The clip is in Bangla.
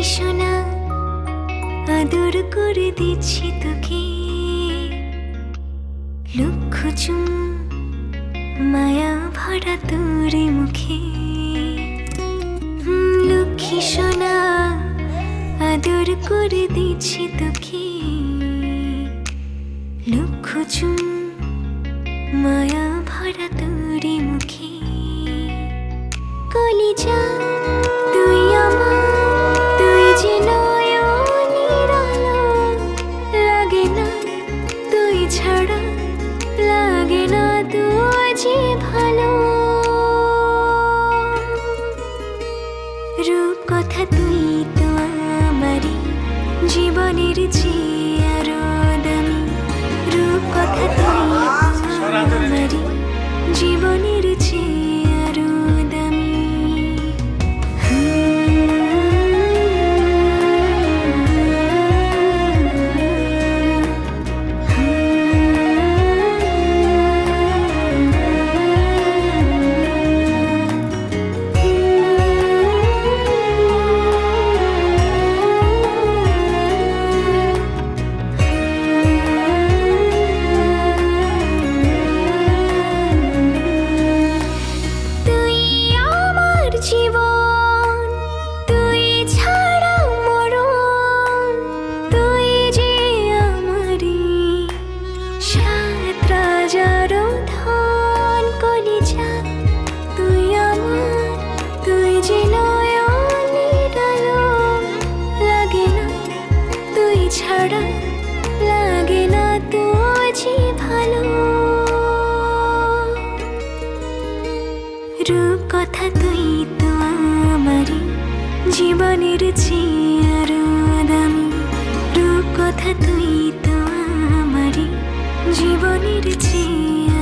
সোনা আদর করে দিচ্ছি তোকে লক্ষ চুম মায়া ভরা তোর মুখে লক্ষ্মী সোনা আদর করে দিচ্ছি তোকে লক্ষ চুম মায়া ভরা তোর মুখে কলিজা তুই আমার তুই যে নয়নের আলো লাগে না তুই ছাড়া লাগে না তুই যে ভালো রূপ কথা তুই তো আমারই জীবনের চেয়ে আরো দামি রূপ কথা তুই তো আমারই জীবনের চেয়ে আরো দামি জীবন তুই ছাড়া মরণ তুই যে আমারি সাত রাজার ধন কলিজা তুই আমার তুই যে নয়নের আলো লাগে না তুই ছাড়া লাগে না তুই যে ভালো রূপ কথা তুই তো আমারই জীবনের চেয়ে আরো দামি রূপ কথা তুই তো আমারই জীবনের চেয়ে